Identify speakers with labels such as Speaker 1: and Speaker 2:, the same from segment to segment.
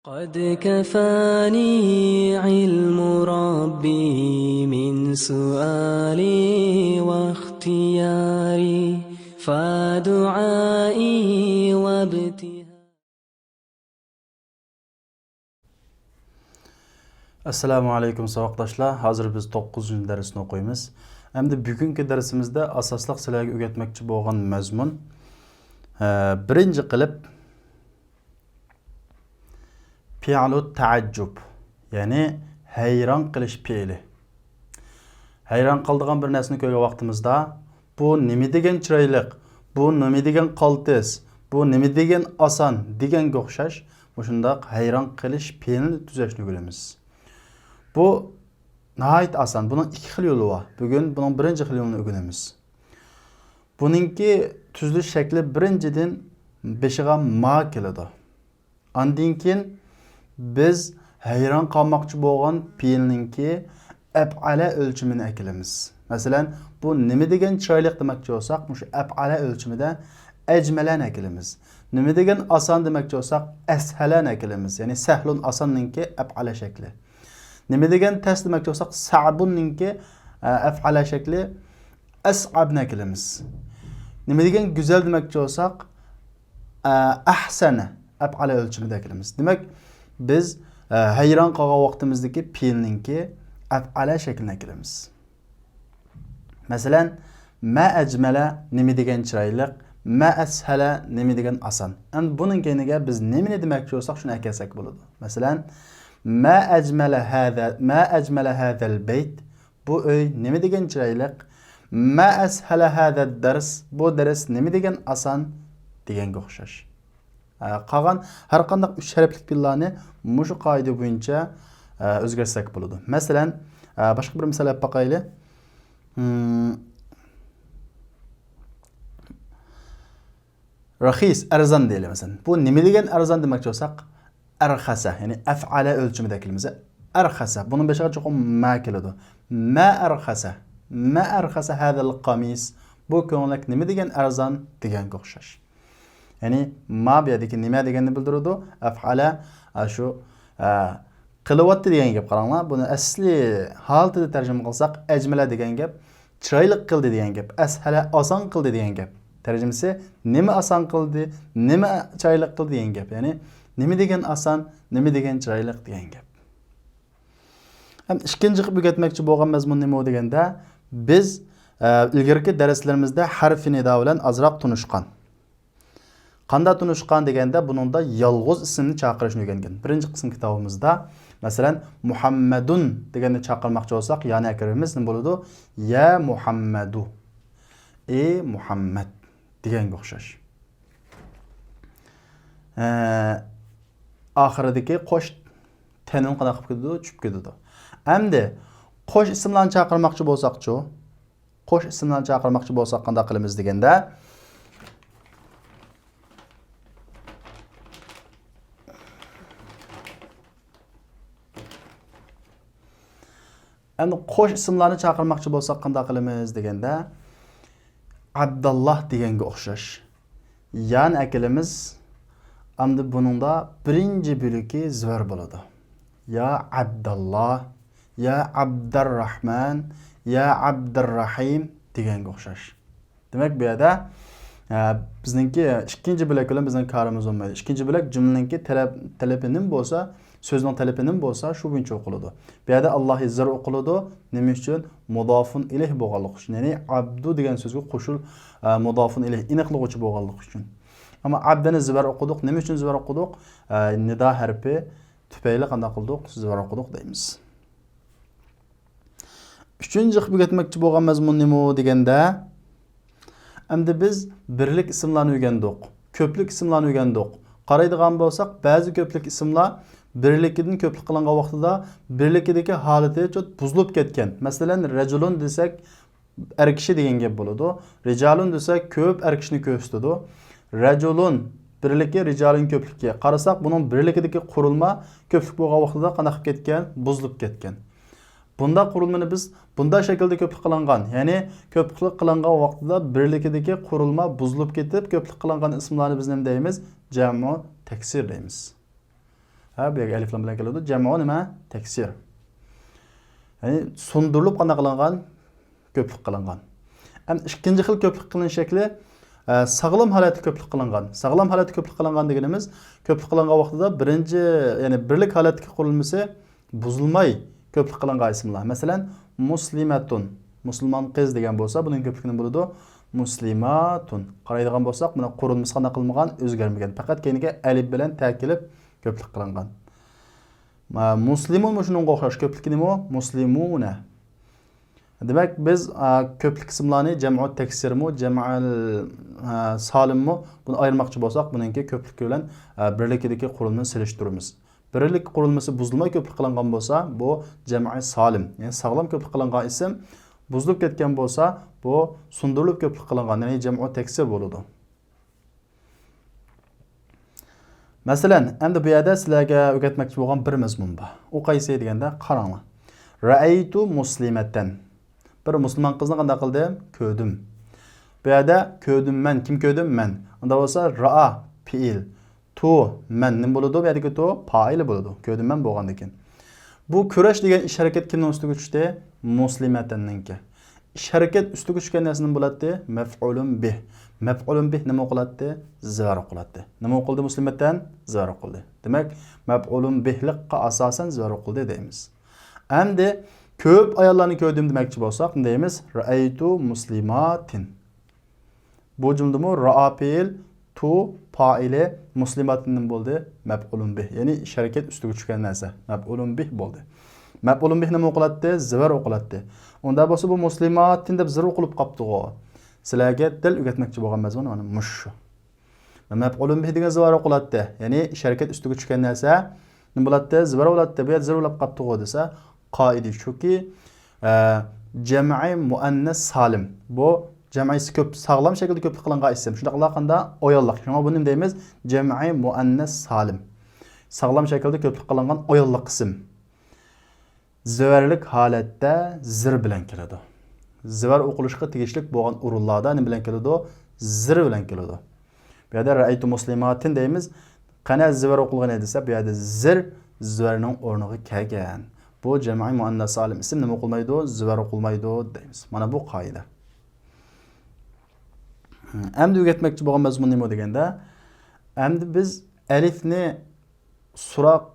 Speaker 1: قد كفاني علم ربي من سؤالي واختياري فدعائي وابتهالي.
Speaker 2: Assalamu alaykum saboqdoshlar. Hozir biz 9-darsni o'qiymiz. Endi bugungi darsimizda asosliq sizlarga o'rgatmoqchi bo'lgan mazmun birinchi qilib fi'lut ta'ajjub, ya'ni hayron qilish fe'li. Hayron qoldigan bir narsani ko'rgan vaqtimizda bu nima degan chiroylik, bu nima degan qaltis, bu nima degan oson deganga o'xshash shundoq hayron qilish fe'lini tuzashni o'rganamiz. Bu nəhayət asan. Bunun iki xil yolu var. Bugün bunun birinci xil yolunu öyrənimiz. Bununki tüzülüş şəkli birinciden beşiğe ma keladi. Ondan keyin biz hayron qalmoqchi bo'lgan fe'lninki af'ala ölçümini ekilimiz. Masalan, bu nima degan chiroyli demoqchi bo'lsak, shu af'ala ölçümida ajmalan ekilimiz. Nima degan oson demoqchi bo'lsak, ashalan ekilimiz. Ya'ni sahlun osonninki af'ala shakli. Nima degan test demoqchi bo'lsak, sa'bunninki af'ala shakli as'abna kelamiz. Nima degan go'zal demoqchi bo'lsak, ahsana af'ala o'lchimida kelamiz. Demak, biz hayron qolgan vaqtimizdagi fe'lninki af'ala shaklini kelamiz. Masalan, ma ajmala nima degan chiroyli, ma ashala nima degan oson. Endi buning keyiniga biz nima demoqchi bo'lsak, shuni akasak bo'ladi. Masalan, ما أجمل هذا البيت bu öy nima degan chiroyli, ma ashala hada dars bu dars nima degan oson deganga o'xshash. Qolgan har qanday 3 harflik fe'llarni mushu qoida bo'yicha o'zgartirsak bo'ladi. Masalan, boshqa bir misol olib boqaylik. Raxis arzon deylik masalan. Bu nima degan arzon demoqchi bo'lsak, arxasa, ya'ni af'ala o'lchimida kelimiz. Arxasa. Bunun beşiğe çok ma keladi. Ma arxasa hadal qamis. Bu ko'ngillik nima degan arzon deganga o'xshash. Ya'ni ma bu yerdagi nima deganni bildiradi. Af'ala shu qilyapti degan gap qaranglar. Buni asli holatida tarjima qilsak, ajmala degan gap, chiroyli qildi degan gap, ashala oson qildi degan gap. Tarjimasi nima oson qildi, nima chiroyli qildi degan gap. Ya'ni nima degan oson, nima degan chiroyli degan gap. Hem ikkinchi qilib o'rgatmoqchi bo'lgan mazmun nima deganda, biz ilgirki darslarimizda harfi nido bilan azroq tunishgan. Qanday tunishgan deganda, buningda yolg'iz ismni chaqirishni o'rgangan. Birinchi qism kitobimizda, masalan, Muhammadun deganni chaqirmoqchi bo'lsak, ya'ni akirimiz nima bo'ladi? Ya Muhammadu. Ey Muhammad deganga o'xshash. Oxiridagi qo'sh tanin qana qilib ketadi, tushib ketadi. Endi qo'sh ismlarni chaqirmoqchi bo'lsak-chi, qo'sh ismlarni chaqirmoqchi bo'lsak qanday qilamiz deganda, endi qo'sh ismlarni chaqirmoqchi bo'lsak qanday qilamiz deganda, Abdullah deganga o'xshash. Ya'ni akilimiz endi buningda birinchi bo'lagi zvar bo'ladi. Ya Abdullah, ya Abdurrahman, ya Abdurrahim deganga o'xshash. Demak, bu yerda bizningki ikkinchi bo'lak bilan bizning karimiz bo'lmaydi. Ikkinchi bo'lak jumlaningki talabining bo'lsa, so'zning talabining bo'lsa, shu bo'yicha o'qiladi. Bu yerda Alloh izzar o'qiladi. Nima uchun? Mudofun ilayh bo'lganligi uchun. Ya'ni abdu degan so'zga qo'shul mudofun ilayh aniqlovchi bo'lganligi uchun. Ama abdani zvar o'qidik. Nima uchun zvar o'qidik? Nido harfi tufayli qanday qildik? Zvar o'qidik deymiz. Uchinchi qilib o'rgatmoqchi bo'lgan mazmun nima deganda, endi biz birlik ismlarni o'rgandik, ko'plik ismlarni o'rgandik. Qaraydigan bo'lsak, ba'zi ko'plik ismlar birlikidan ko'plik qilingan vaqtida birlikidagi holati cho't buzilib ketgan. Masalan, rajulun desak, er kishi degan gap bo'ladi. Rijalun desak, ko'p er kishini ko'rsatadi. Rajulun birligi rijalun ko'pligi. Qarasak, bunun birligidagi qurilma ko'plik bo'lgan vaqtida qanday qilib ketgan? Buzilib ketgan. Bunda qurilmani biz bunda shaklda ko'plik qilingan, ya'ni ko'plik qilingan vaqtida birligidagi qurilma buzilib ketib, ko'plik qilingan ismlarni biz nima deymiz? Jamu taksir deymiz. Ha, bu yerga alif lam bilan keladi. Jamu nima? Taksir. Ya'ni sundirilib qanday qilingan? Ko'plik qilingan. Ham ikkinchi xil ko'plik qilinish shakli sağlam holatda ko'plik qilingan. Sağlam holatda ko'plik qilingan deganimiz, ko'plik qilingan vaqtida birinchi, ya'ni birlik holatga qurilmasi buzilmay ko'plik qilingan ismlar. Masalan, muslimatun. Musulmon qiz degan bo'lsa, buning ko'pligi nima bo'ladi? Muslimatun. Qaraydigan bo'lsak, buni qurilmasi qanday qilmagan, o'zgarmagan. Faqat keyinga alif bilan ta'kilib ko'plik qilingan. Muslimun shunga o'xshash ko'pligi nima? Muslimuna. Demek biz köplik ismlarni jamoat taksirmi, jamoal salimmi bunu ayırmakçı bolsak, bununki köplik bilan birlikdagi qurilmani selishtiramiz. Birlik qurilmasi buzilmay köplik qilingan bo'lsa, bu jamoat salim, ya'ni sog'lom köplik qilingan ism buzilib ketgan bo'lsa, bu sundirilib köplik qilingan, ya'ni jamoat taksir bo'ladi. Masalan, endi bu yerda sizlarga o'rgatmoqchi bo'lgan bir mazmun bor. U qaysi deganda qaranglar. Ra'aytu muslimatan. Bir Müslüman kızını qanday qildim? Ko'rdim. Bu yerda ko'rdim men. Kim ko'rdim? Men. Unda bo'lsa ra'a fiil. Tu men nima bo'ladi? Bu yerdagi tu fa'il bo'ladi. Ko'rdim men bo'lgandan keyin. Bu ko'rash degan ish harakat kimning ustiga tushdi? Muslimatanninki. Ish harakat ustiga tushgan narsa nima bo'ladi? Maf'ulun bih. Maf'ulun bih nima qiladi? Zivor qiladi. Nima qildi muslimatan? Zivor qildi. Demak, maf'ulun bihlikqa asosan zivor qildi deymiz. Endi köp ayollarni ko'rdim demoqchi bo'lsak, deymiz ra'aytu muslimatin. Bu jumlami ra'a fiil, tu fa'ili, muslimatin bo'ldi, maf'ulun bih. Ya'ni ish harakat ustiga tushgan narsa, maf'ulun bih bo'ldi. Maf'ulun bih nima o'qiladi? Zivor o'qiladi. Unda bo'lsa bu muslimatin deb zir o'qilib qolibdi-ku. Sizlarga dil o'rgatmoqchi bo'lgan mazmun mana mushu. Maf'ulun bih degan zivor o'qiladi. Ya'ni ish harakat ustiga tushgan narsa nima bo'ladi? Zivor bo'ladi. Bu yer zir o'qilib qolibdi-ku desa, qoida shuki, jam'i muannas salim. Bu jam'isi ko'p, sog'lom shaklda ko'p qilingan ism. Shunda qilganda oyonliq. Shunga buni deymiz jam'i muannas salim. Sog'lom shaklda ko'p qilingan oyonliq ism. Zivarlik holatda zir bilan keladi. Zivar o'qilishga tegishli bo'lgan o'rinlarda nima bilan keladi? Zir bilan keladi. Bu yerda ra'aytu muslimatin deymiz. Qana zivar o'qilgan desa, bu yerda zir zivarning o'rniga kelgan. Bu jam'i muannas salim ism nima qilmaydi? Zivor qilmaydi deymiz. Mana bu qoida. Endi o'rgatmoqchi bo'lgan mazmun nima deganda, endi biz alifni so'roq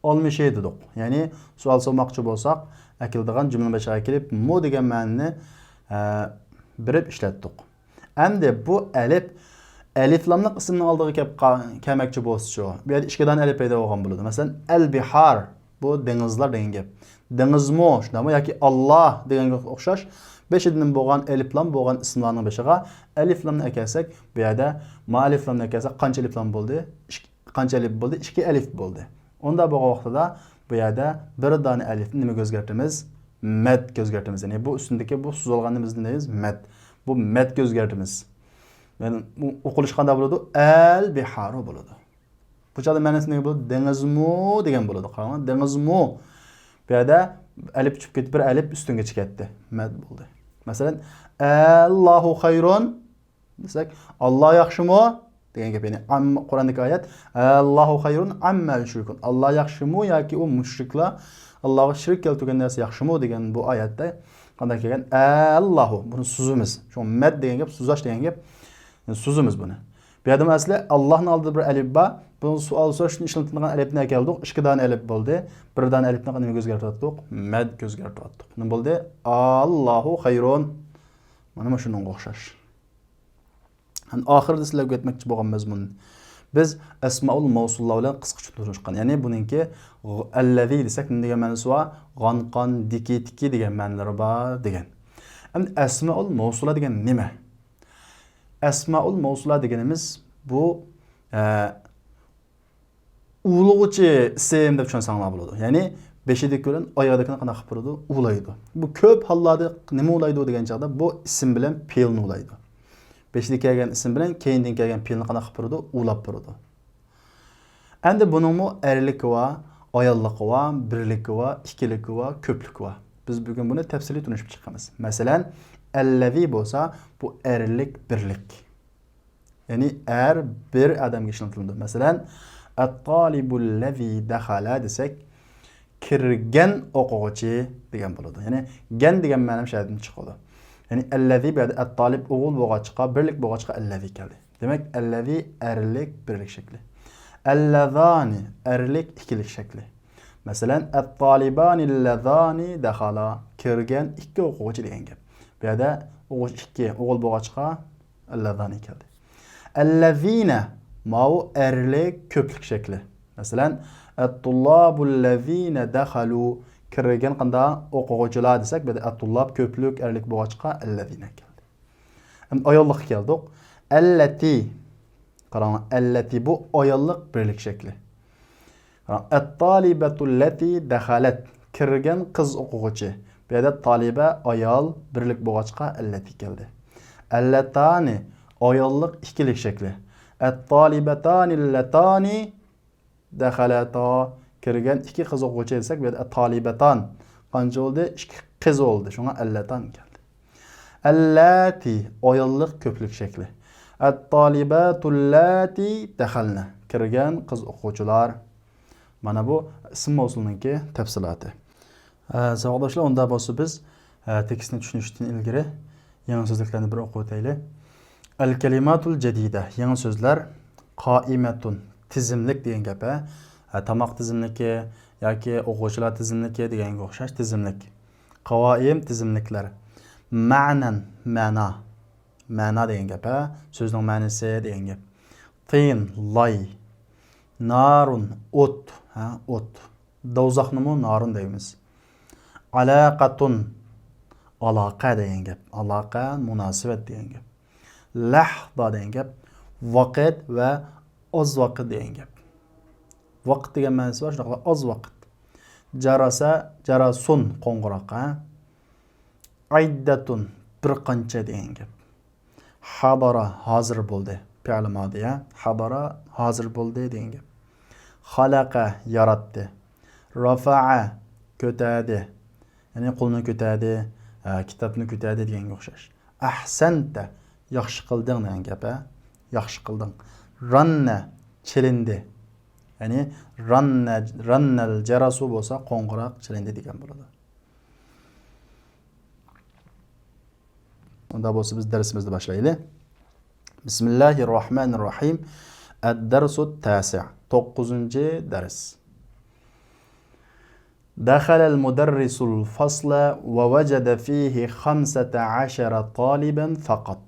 Speaker 2: olmishay dedik. Ya'ni savol so'rmoqchi bo'lsak, akildigan jumla boshiga kelib mu degan ma'noni birib ishlatdik. Endi bu alif lamliq ismning oldiga kelmoqchi bo'lsa, bu yerda ikkidan alif paydo bo'lgan bo'ladi. Masalan, al-bihar bu dengizlar degan gap. Dengizmi, shundami yoki Alloh deganga o'xshash 5 dan bo'lgan alif lam bo'lgan ismlarning boshiga alif lamni ekelsak, bu yerda ma'alif lamni ekelsak qancha alif lam bo'ldi? Qancha alif bo'ldi? 2 alif bo'ldi. Unda bo'lgan vaqtida bu yerda bir dona alifni nima o'zgartiramiz? Mad o'zgartiramiz. Ya'ni bu ustundagi bu so'z olganimizni deymiz mad. Bu mad o'zgartiramiz. Yani bu o'qilish qanday bo'ladi? Al-biharu bo'ladi. Bu joyda ma'nosi nima bo'ladi? Dengizmu degan bo'ladi. Qarang, dengizmu. Bu yerda alif tushib ketib bir alif ustunga chiqadi. Mad bo'ldi. Masalan, Allohu xayrun desak, Alloh yaxshimi degan gap. Ya'ni Qur'ondagi oyat Allohu xayrun amma yushrikun. Alloh yaxshimi yoki u mushriklar Allohga shirk keltirgan narsa yaxshimi degan bu oyatda qanday kelgan? Allohu. Buni so'zimiz. Shu mad degan gap, so'zash degan gap. So'zimiz buni. Bu yerda masala Allohning oldida bir alif bor. Bu savol so'rashni ishlatilgan alifni keldik. 2 dona alif bo'ldi. 1 dona alifni qanday o'zgartirdik? Mad o'zgartirdik. Nima bo'ldi? Allohu xayrun. Mana shunga o'xshash. Hani oxirida sizlarga o'tmoqchi bo'lgan mazmun. Biz asmaul mavsullar bilan qisqacha tushunishgan. Ya'ni buningki allazi desak nima degan ma'nosi bor? G'onqon, diki degan ma'nolari bor degan. Endi asmaul mavsullar degan nima? Asmaul mavsullar deganimiz bu ulug'chi ism deb tushunsanlar bo'ladi. Ya'ni beshidagi ko'rin oyog'idagini qanday qilib turadi? Ulaydi. Bu ko'p hollarda nima ulaydi degan chaqda bu ism bilan fe'lni ulaydi. Beshidagi kelgan ism bilan keyindan kelgan fe'lni qanday qilib turadi? Ulab turadi. Endi buningmi erlik va ayollik va birlik va ikkilik va ko'plik va. Biz bugun buni tafsiliy tushunib chiqamiz. Masalan, allazi bo'lsa bu erlik birlik. Ya'ni bir odamga ishlatiladi. Masalan, At-talibullazi dakhala desek kirgan o'quvchi degan bo'ladi. Ya'ni gan degan ma'no shaydan chiqadi. Ya'ni allazi bu yerda at-talib o'g'il bo'lg'achqa, birlik bo'lg'achqa allazi keldi. Demak, allazi erlik birlik shakli. Allazani erlik ikkilik shakli. Masalan, at-talibani allazani dakhala kirgan ikki o'quvchi degan gap. Bu yerda o'quvchi ikki, o'g'il bo'lg'achqa allazani keldi. Allazina ma'u erlik ko'plik shakli. Masalan, at-tullabullazina dakhalu kirgan qanda o'quvchilar desak, bu yerda at-tullab ko'plik erlik bo'lg'achqa allazina keldi. Ayollik keldik. Allati qarang, allati bu ayollik birlik shakli. At-talibatu allati dakhalat kirgan qiz o'quvchi. Bu yerda taliba ayol birlik bo'lg'achqa allati keldi. Allatani ayollik ikkilik shakli. At-talibatani allatani dakhalata kirgan ikki qiz o'quvchi desak, bu yerda at-talibatan qancha bo'ldi? Ikki qiz bo'ldi. Shunga allatan keldi. Allati ayollik ko'plik shakli. At-talibatu allati dakhalna kirgan qiz o'quvchilar. Mana bu ism mavsulninki tafsiloti. Savoldoshlar, unda bo'lsa biz tekstni tushunishdan ilgari yangi so'zlarni bir o'qib o'taylik. Al-kalimatul jadida yangi so'zlar qoimatun tizimlik degan gap. Tamoq tizimligi yoki o'quvchilar tizimligi deganga o'xshash tizimlik. Qavoim tizimliklar. Ma'nan ma'na degan gap. So'zning ma'nosi degan gap. Tin lay. Narun o't, o't. Dozaqni mu narun deymiz. Alaqatun aloqa degan gap. Aloqa munosabat degan gap. Lahza degan gap. Vaqt va oz vaqt degan gap. Vaqt degan ma'nosi bor, shunaqa oz vaqt. Jarasun qo'ng'iroq. Aiddatun bir qancha degan gap. Hadara hozir bo'ldi. Fi'l modiya. Hadara hozir bo'ldi degan gap. Xalaqa yaratdi. Rafa'a ko'tardi. Ya'ni qo'lni ko'tardi, kitobni ko'tardi deganga o'xshash. Ahsanta yaxshi qilding degan gap. Yaxshi qilding. Ranna chelindi. Ya'ni rannal jarasu bo'lsa qo'ng'iroq chelindi degan bo'ladi. Unda bo'lsa biz darsimizni boshlaylik. Bismillahirrohmanirrohim. Ad-darsut tasi'. 9-dars. دخل المدرس الفصل ووجد فيه 15 طالبا فقط.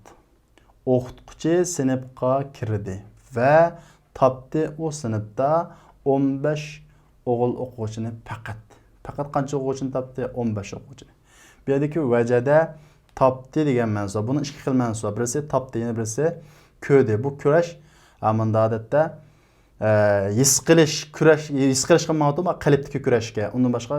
Speaker 2: O'qituvchi sinfga kirdi va topdi o sinfda 15 o'g'il o'quvchini faqat. Faqat qancha o'quvchini topdi? 15 o'quvchini. Bu yerdagi vajada topdi degan ma'no. Buni ikki xil ma'nosi bor. Birisi topdi, yana birisi ko'rdi. Bu kurash amanda odatda his qilish qilmoqda qalbdagi kurashga, undan boshqa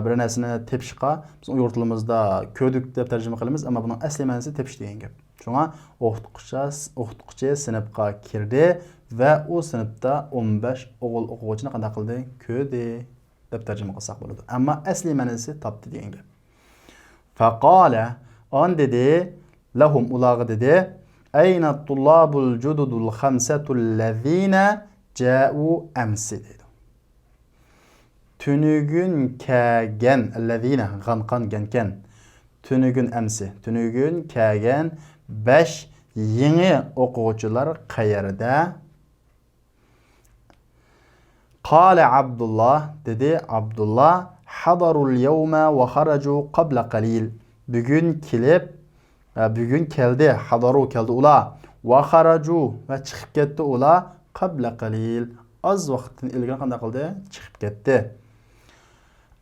Speaker 2: bir narsani tepishga biz uyg'ur tilimizda ko'rdik deb tarjima qilamiz, ammo buning asli ma'nosi tepish degan gap. Shunga o'qituvchi sinfga kirdi va u sinfda 15 o'g'il o'quvchini qanday qildi? Ko'rdi deb tarjima qilsak bo'ladi. Ammo asli ma'nosi topdi degan gap. Faqala on dedi lahum ularga dedi ayna tullabul jududul khamsatul lazina ja'u amsi dedi. Tünügün kagen allazina g'anqan gankan. Tünügün amsi. Tünügün kagen 5 yeni o'quvchilar qayerda? Qala Abdullah dedi Abdullah hadarul yawma wa kharaju qabla qalil. Bugun keldi, hadaru keldi ular va kharaju va chiqib ketdi ular qabla qalil. Az vaqtdan ilgari qanday qildi? Chiqib ketdi.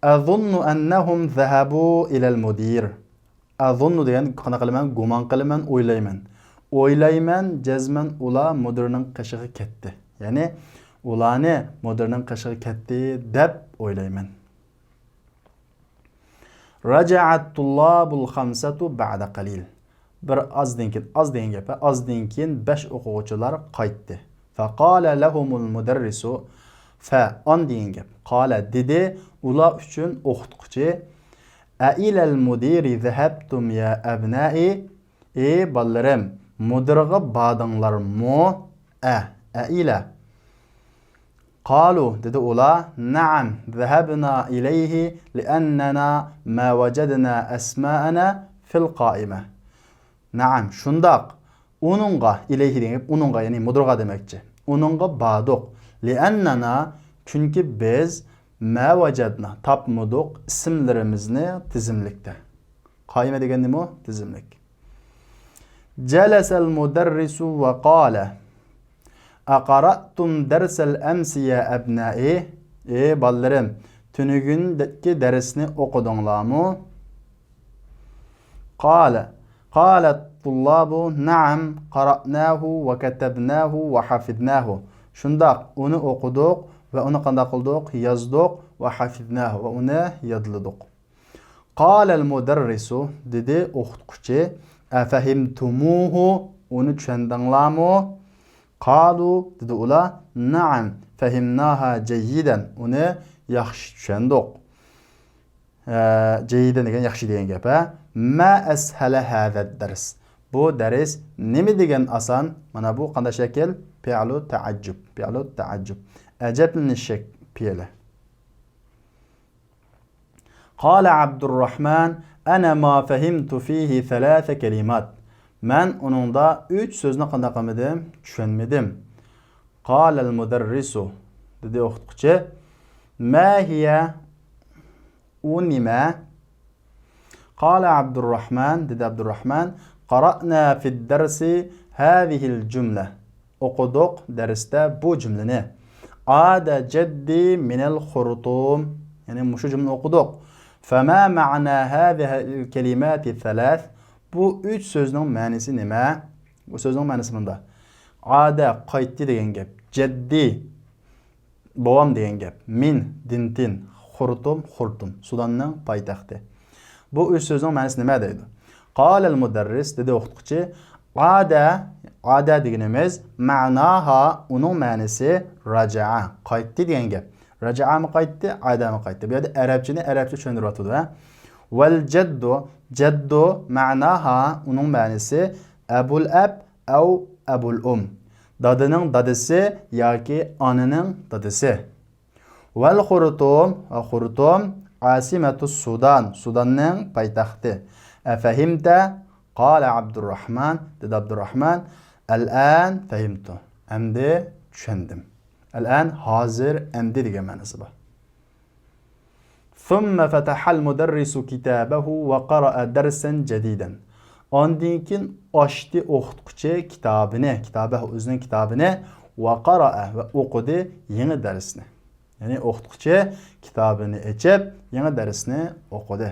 Speaker 2: Azunnu annahum zahabu ila al-mudir. Azunnu degan qanaqa qilaman? Gumon qilaman, o'ylayman. O'ylayman jazman ular mudirning qishig'i ketdi. Ya'ni ularni mudirning qishig'i ketdi deb o'ylayman. Raja'at tullabul khamsatu ba'da qalil. Bir azdan keyin gap, azdan keyin 5 o'quvchilar qaytdi. Faqala lahumul mudarrisu fa on degan gap. Qala dedi ular uchun o'qituvchi a ilal mudiri zahabtum ya abna'i. Bolarim, mudirga bordinglarmi? A ila قالوا dedi ular نعم ذهبنا إليه لأننا ما وجدنا أسماءنا في القائمة. Naam, şundaq. Onunğa ileyhi deyip, onunğa yani mudurğa demekçi. Onunğa baduq. Liannana çünkü biz ma vecedna tapmuduk isimlerimizni tizimlikte. Kaime degen nima o? Tizimlik. Celesel muderrisu ve qala Aqara'tum dersel emsi ya ebnai. Ballarım, tünügündeki dersini okudunlar mı? Qalet tullabu na'am qara'nahu ve ketebnahu ve hafidnahu. Şundaq, onu okuduk ve onu qanda qıldık, yazdık ve hafidnahu ve onu yadladık. Qalel muderrisu dedi oxutquchi afahimtumuhu onu tushundinglar mı? Qalu dedi ular na'am fahimnaha ceyyiden onu yaxshi tushundik. Ceyyiden degan yaxshi degan gap ha. Ma ashala hada ders. Bu ders nima degan asan? Mana bu qanday shakl? Fi'lu ta'ajjub. Fi'lu ta'ajjub. Ajablanishlik fi'li. Qala Abdurrahman ana ma fahimtu fihi thalatha kalimat. Men onunda 3 so'zni qanday qilmadim? Tushunmadim. Qala al-mudarrisu dedi o'qituvchi ma hiya unima. Qala Abdurrahman dedi Abdurrahman qara'na fi dersi hadhihi cümle. Okuduk derste bu cümleni. Ada ceddi minel khurutum. Yani şu cümle okuduk. Fema ma'na hadhihi kelimati thalath. Bu 3 sözün manisi nima? Bu sözün manisi bunda. Ada qaytdi degan gap. Ceddi bovam degan gap. Min dintin xurtum xurtum. Sudanning poytaxti. Bu 3 sözün manisi nima deydi? Qalal mudarris dedi o'qituvchi ada deganimiz ma'naha onun manisi raja'a qaytdi degan gap. Raja'a mı qaytdi, ada mı qaytdi? Bu yerda arabchani arabcha tushuntiryapti ha. Vel ceddu ma'naha onun manisi abul ab au abul Dadının dadısı yoki ananing dadısı. Vel xurutum asimetus Sudan. Sudanning poytaxti. Efahimte? Qala Abdurrahman dedi Abdurrahman al-an fahimtu. Endi tushundim. Al-an hozir endi degan ma'nosi bor. Thumma fataha al-mudarrisu kitabahu ve qara'a dersen jadidan. Ondan keyin ochdi o'qituvchi kitobahu o'zining kitobini ve qara'a ve o'qidi yangi darsni. Ya'ni o'qituvchi kitobini ochib yangi darsni o'qidi.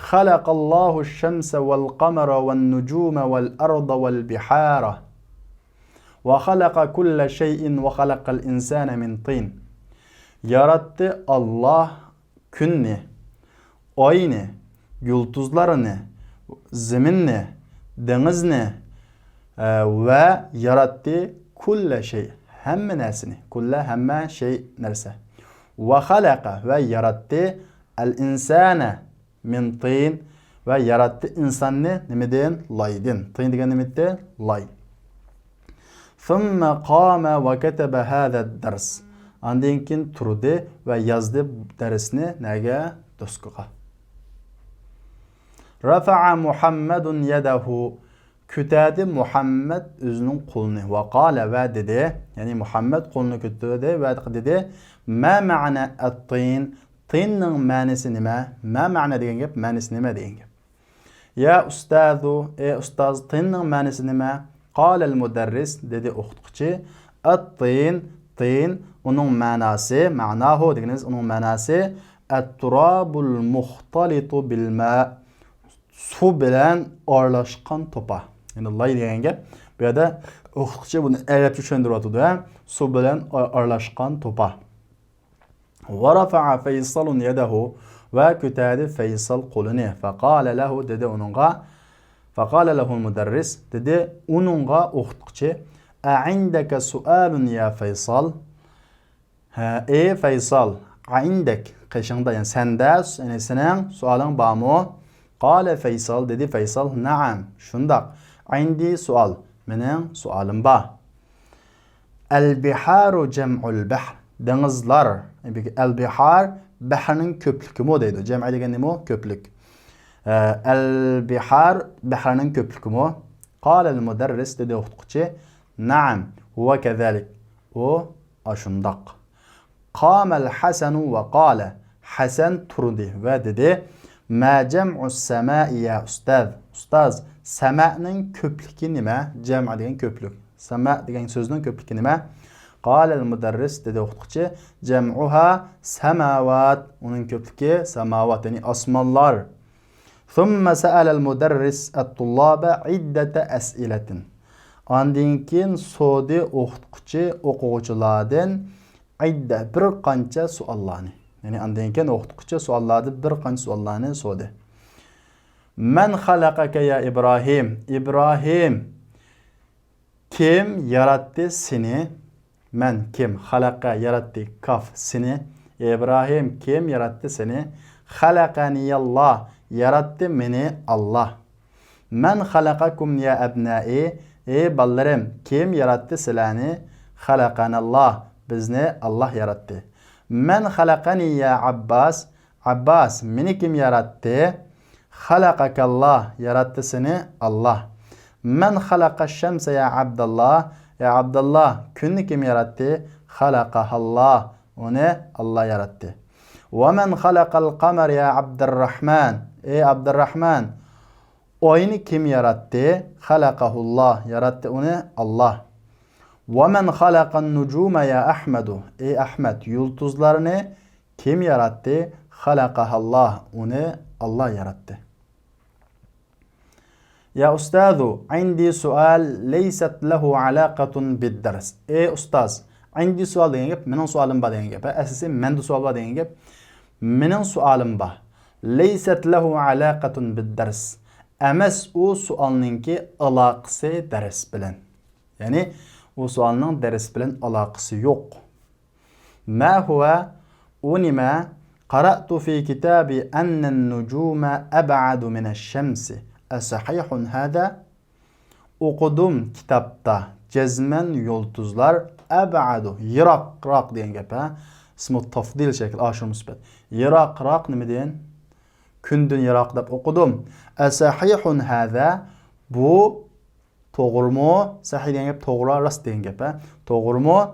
Speaker 2: Xalaqallohu ash-shamsa wal-qamara wan-nujuma wal-arda wal-bihara ve xalaqa kulla şeyin ve xalaqal insana min tin. Yarattı Allah günni, ayni, yıldızlarını, zeminni, denizini ve yarattı kulla şey, hemme nersini, kulla hemme şey nerse. Ve halaka ve yarattı el insana min tin ve yarattı insanını nemeden laydin. Tin degen nemette lay. Thumma qama ve ketebe hada ders. Ondan keyin turdi ve yazdı dersini nega doskaga. Rafa'a Muhammedun yedahu. Kütadi Muhammed özünün qolunu ve qala ve dedi. Yani Muhammed qolunu kütadi ve dedi. Ma ma'na at-tin? Tinning ma'nisi nima? Ma ma'na degan gap, ma'nisi nima degan gap. Ya ustazu, ustaz tinning ma'nisi nima? Qala al-mudarris dedi o'qituvchi. Tin onun manası, ma'nahu deginiz onun manası at-turabul muhtalitu bil ma. Su bilen aralashgan topa. Yani lay degan gap. Bu yerda o'qituvchi buni arabcha tushuntiryapti. Su bilen aralashgan topa. Ve rafa'a Feysalun yedahu ve kütadi Feysal qolunu. Faqala lahu dedi onunğa. Faqala lahu mudarris dedi onunğa o'qituvchi. A'indaka sualun ya Feysal? Ey Feysal, a'indak qishingda yani sende yani senin sualın bormi? Qala Feysal dedi Feysal, na'am, shundaq. Indi sual, mening sualim bor. Al-biharu jam'ul bahr. Denizlar. El-bihar bahrning köplükümü deydi. Cem'i degen nima? Köplük. El-bihar bahrning köplükümü. Qala el-mudarris dedi o'qituvchi. Naam, huwa kezalik. O aşundaq. Qamel Hasanu ve qala. Hasan turdi ve dedi. Ma cem'us semai ya ustaz. Ustaz, sema'ning köplüki nima? Cem' degan köplük. Sema degan so'zning köplüki nima? Qala el-mudarris dedi o'qituvchi. Cem'uha semavat. Uning köplüki semavat, yani osmonlar. Thumma sa'ala el-mudarris at-tullaba iddata as'ilatin. Ondan keyin so'di o'qituvchi o'quvchilardan idda bir qancha savollarni. Yani ondan keyin o'qituvchi savollarni bir qancha savollarni so'di. Men xalaqaka ya İbrahim? İbrahim, kim yarattı seni? Men kim? Xalaqa yarattı. Kaf seni. İbrahim, kim yarattı seni? Xalaqaniyallah, yarattı beni Allah. Men xalaqakum ya abnai? Ey ballarım, kim yarattı sizlarni? Xalaqanallah, bizni Allah yarattı. Men xalaqani ya Abbas? Abbas, meni kim yarattı? Xalaqakallah, yarattı seni Allah. Men xalaqaş şemse ya Abdullah? Ya Abdullah, günni kim yarattı? Xalaqahallah, onu Allah yarattı. Ve men xalaqal qamer ya Abdurrahman? Ey Abdurrahman, oyunu kim yarattı? Halakahullah, yarattı onu Allah. Ve men halakan nucuma ya Ahmedu? Ey Ahmet, yıldızlarını kim yarattı? Halakahallah, onu Allah yarattı. Ya ustazu, indi sual leyset lehu alaqatun bid ders. Ey ustaz, indi sual degan gap, mening sualim bor degan gap. Asosiy menda sual bor degan gap. Mening sualim bor. Leyset lehu alaqatun bid ders. Emes o sualninki alaqısı ders bilen. Yani o sualning ders bilen alaqısı yok. Ma huwa unima qara'tu fi kitabi anna nucuma ab'adu min ash-şemsi. Asahihun hada? Okudum kitapta cezmen yıldızlar ab'adu, yirak degan gap ha. İsmi tafdil şekil aşır müsbet. Yirak nima degan? Kündün yirak deb okudum. Asahihun hada? Bu to'g'ri mu? Sahih degan gap to'g'ri, rost degan gap ha. To'g'ri mu?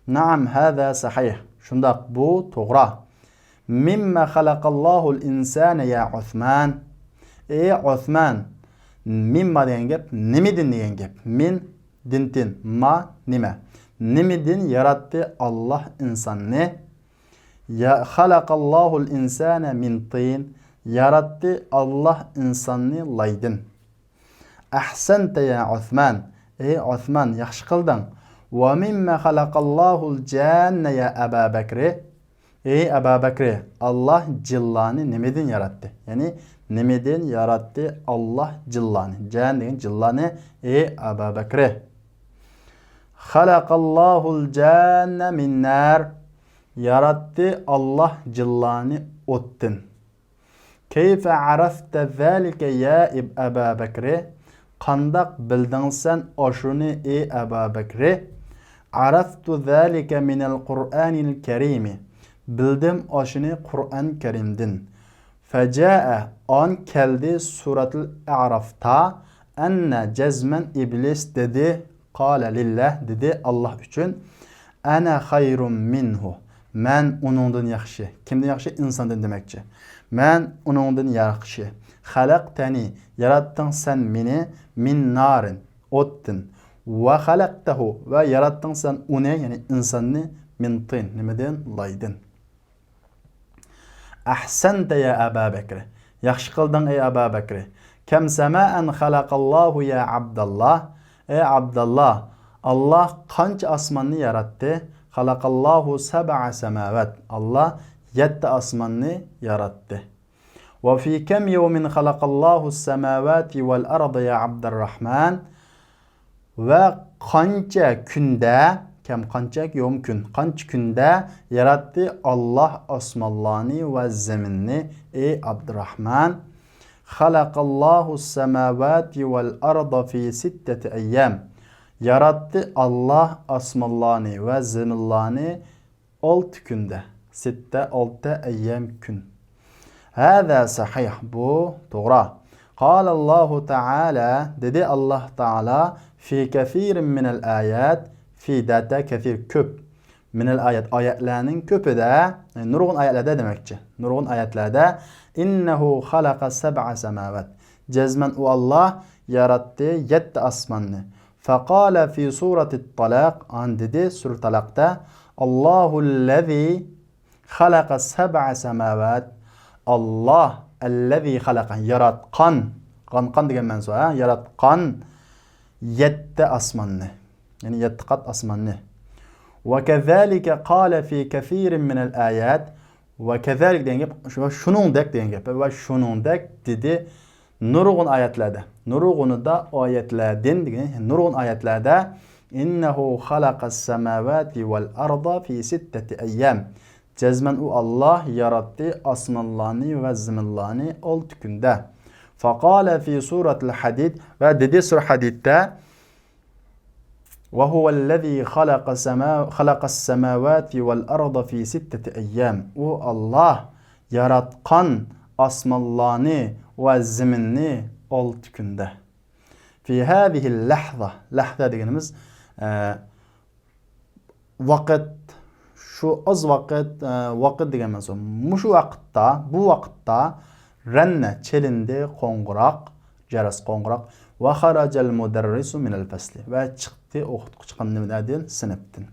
Speaker 2: Naam, hada sahih. Shundaq, bu to'g'ri. Mimma xalaqallohul insana ya Uthman. Ey Uthman, mimma degan gap nimidin degan gap. Min dintin, ma nima. Nimidin yarattı Allah insanni. Ya xalaqallahul insana min tin. Yarattı Allah insanni laydin. Ahsanta ya Uthman. Ey Uthman, yaxshi qilding. Wa mimma xalaqallahul janna ya Abu Bakr. Ey Abu Bakr, Allah cillani nimedin yarattı? Yani nimedin yarattı Allah cillani. Can degan cillani. Ey Abu Bakr. Xalaqallahul janna min nar. Yarattı Allah cillani o'ttin. Keyfe arafta zalika ya Abu Bakr? Qandaq bilding sen oshuni ey Abu Bakr? Araftu zalika minal Qur'anil Kerimi. Bildim oshuni Qur'an Kerimdin. Faja'a an keldi suratul A'rafta anna cezmen iblis dedi. Qala lillah dedi Allah üçün. Ana hayrun minhu. Men onundan yaxshi. Kimdan yaxshi? İnsandan demekçi. Men onundan yaxshi. Xalaqtani, yarattın sen meni min narin, o'ttin. Ve xalaqtahu, ve yarattın sen onu, yani insanni min tin, nimeden? Laydin. Ahsanta ya Abu Bakr. Yaxshi qilding ey Abu Bakr. Kam sama'an xalaqallahu ya Abdullah. Ey Abdullah, Allah qancha osmonni yarattı? Xalaqallahu sab'a samavat. Allah 7 osmonni yarattı. Ve fi kam yawmin xalaqallahu as-samawati vel arda ya Abdurrahman. Ve qancha kunda, kam qancha yom kun, qancha kunda yarattı Allah osmonlarni ve zaminni ey Abdurrahman. Xalaqallahu as-samawati vel arda fi 6 ayyam. Yarattı Allah osmonlarni ve zaminlarni 6 kunda. Sitte 6 eyyam kun. Hâzâ sahih. Bu doğru. Kâle Allahu Teala, dedi Allah Teala, fi kefirin minel ayat, fi data kefir köp. Minel ayat, ayetlerinin köpü de, nurgun ayetlerde demekçi. Nurgun ayetlerde, innehu halaka seb'a semavat. Cezmen o Allah yarattı 7 asmanını. Fekale fi sureti talak, an dedi sur talakta, Allahu'llezî halaka seb'a semavat. Allah ellezî halaka, yaratkan, kan degen mensu, yaratkan 7 asmanını. Yani 7 kat asmanını. وَكَذَٰلِكَ قَالَ ف۪ي كَث۪يرٍ مِنَ الْآيَاتِ وَكَذَٰلِكَ deyen şunun dek deyen ve şunun dek dedi nurgun ayetlerde. Nurgunu da ayetlerden, nurgun ayetlerde innehu halakas semavati vel arda fi sitteti eyyam. Cezmen o Allah yarattı asmanlarını ve zeminlarını 6 günde. Fakale fi suretil hadid ve dedi sur hadidde وَهُوَ الَّذ۪ي خَلَقَ السَّمَاوَاتِ وَالْأَرْضَ ف۪ي سِتَّةِ اَيَّامٍ. O Allah yaratkan asmallarını ve zeminini 6 günde. Fi hâzihil lahza. Lahza dediğimiz vakit, şu az vakit, vakit degemez o. Muşu vakitta, bu vakitta renne çelindi kongurak, ceres kongurak ve haracel muderrisu minel fesli ve çıktı okutku çıkan nimelerden sınıftın.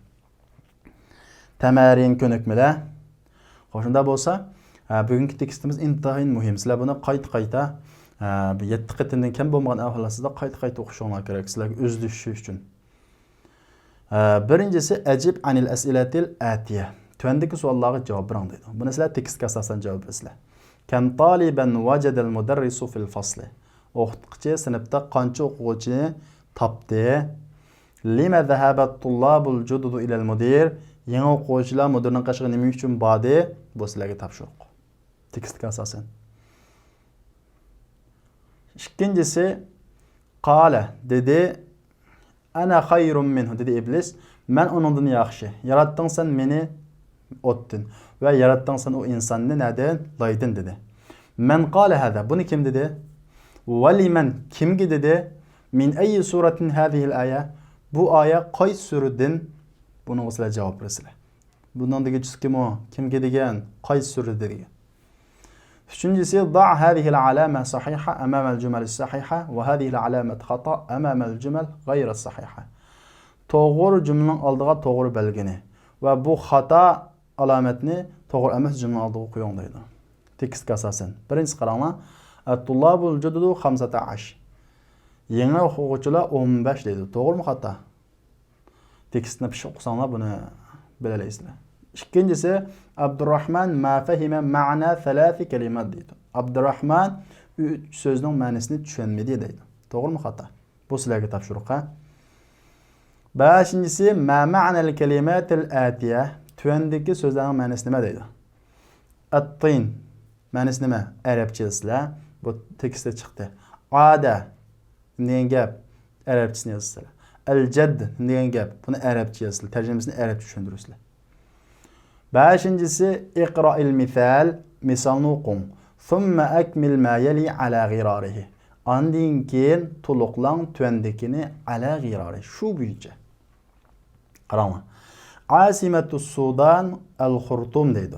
Speaker 2: Temarin könükmüle. Hoşunda bolsa, bugünkü tekstimiz intahin muhim. Sizler bunu qayta 7 qetimden kem bolmagan ahvalsızda qayta oquşuңlar kerak. Sizlerge öz düşüşü üçün. Birincisi ecib anil esiletil atiye. Tövendeki suallara cevap bırak deydi. Bunu sizler tekstke asasen cevap versizler. Kem taliben vacedel muderrisu fil fasli. Oqutqıcı sınıfta qancha oquvchini tapdı. Lima zahabat tullabul jududu ilal mudir. Yeni oquvchilar mudirning qashig'i nima uchun bordi? Bu sizlarga topshiriq. Tekstga asosan. İkincisi qala dedi ana hayrun minhu dedi iblis. Men onundan yaxshi. Yarattın sen meni otdin ve yarattın sen o insanni neden laydın dedi. Men qala hada. Bunu kim dedi? Velimen kimgi dedi? Min ayyi suratin hadihil aya? Bu aya qay surudin? Bunun sizlar cevap versizlar. Bundan da geçisi kim o? Kimge degen? Qay surud degen? Üçüncüsü da' hadihil alame sahiha amamel cümel sahiha ve hadihil alamet hata amamel cümel gayre sahiha. Doğru cümlenin aldığı doğru belgeni ve bu hata alametini doğru emas cümlenin aldığı qo'ying deydi. Tekstga asosan. Birinchi qaranglar. At-tullabul jududu 15. Yeni o'quvchilar 15 deydi. To'g'rimi xato? Tekstni pishib o'qisanglar buni bilalaysizlar. İkincisi Abdurrahman ma fahima ma'na 3 kelimat deydi. Abdurrahman 3 sözning ma'nosini tushunmadi deydi. To'g'rimi xato? Bu sizlarga topshiriq ha. Beşincisi ma ma'nal kelimatil atiya. Tuvandagi so'zlarning ma'nosi nima deydi? At-tin ma'nosi nima? Arabcha sizlar. Bu tekstda chiqdi. Ada degan gap arabchasini yozsizlar. Al-jadd degan gap buni arabcha yozsizlar. Tarjimasini arabcha tushuntirsizlar. Beşincisi iqra'il misal, misalni o'qing. Thumma akmil ma yali ala ghirarihi. Andin keyin to'liqlang tuvandikini ala ghirari. Shu bo'yicha. Qaranglar. Asimatus Sudan al-Xurtum deydi.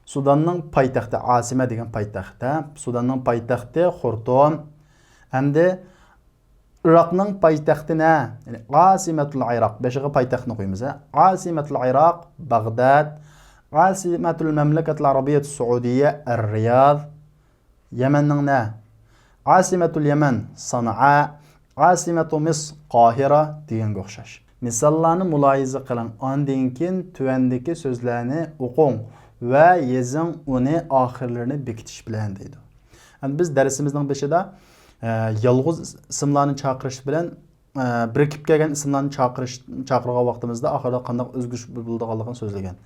Speaker 2: Sudanning poytaxti, Asima degan poytaxtda, Sudanning poytaxti Xurtum. Hamda Iroqning poytaxti ne? Yani Asimatul Iroq, beshiga poytaxtni qo'yamiz. Asimatul Iroq Bag'dad, Asimatul Mamlakatul Arabiyyat Saudiya Ar-Riyad. Yamanning ne? Asimatul Yaman San'a, Asimatul Misr Qohira deganga o'xshash. Misallarni muloyiza qiling. Ondan keyin tuvandagi so'zlarni o'qing ve yezing uni oxirlarini bekitish bilan deydi. Yani biz darsimizning beshida yolg'iz ismlarni chaqirish bilan birikib kelgan ismlarni chaqirgan vaqtimizda oxirida qanday o'zgarish bo'lganligini so'zlagan.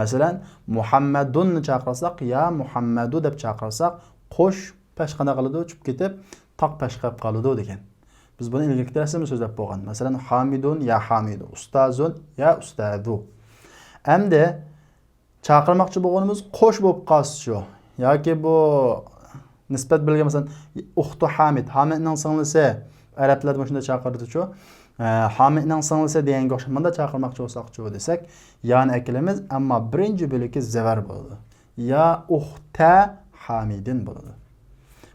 Speaker 2: Masalan, Muhammadunni chaqirsak, ya Muhammadu deb chaqirsak, qo'sh pashqana qiladi, uchib ketib, taq pashqab qoladi degan. Biz buni ilgari darsimizda so'zlab bo'lgan. Masalan, Hamidun ya Hamidu, Ustazun ya Ustadu. Hamda chaqirmoqchi bo'lganimiz qo'sh bo'lib qolsa yoki bu nisbat bilgan masalan uxtu Hamid, Hamidning singlisi arablarda shunda chaqirdi-chu. Hamidning singlisi deganga o'xshab bunda chaqirmoqchi bo'lsak-chu desak, ya'ni aklimiz, ammo birinchi bo'lagi zavar bo'ladi. Ya uxta Hamidin bo'ladi.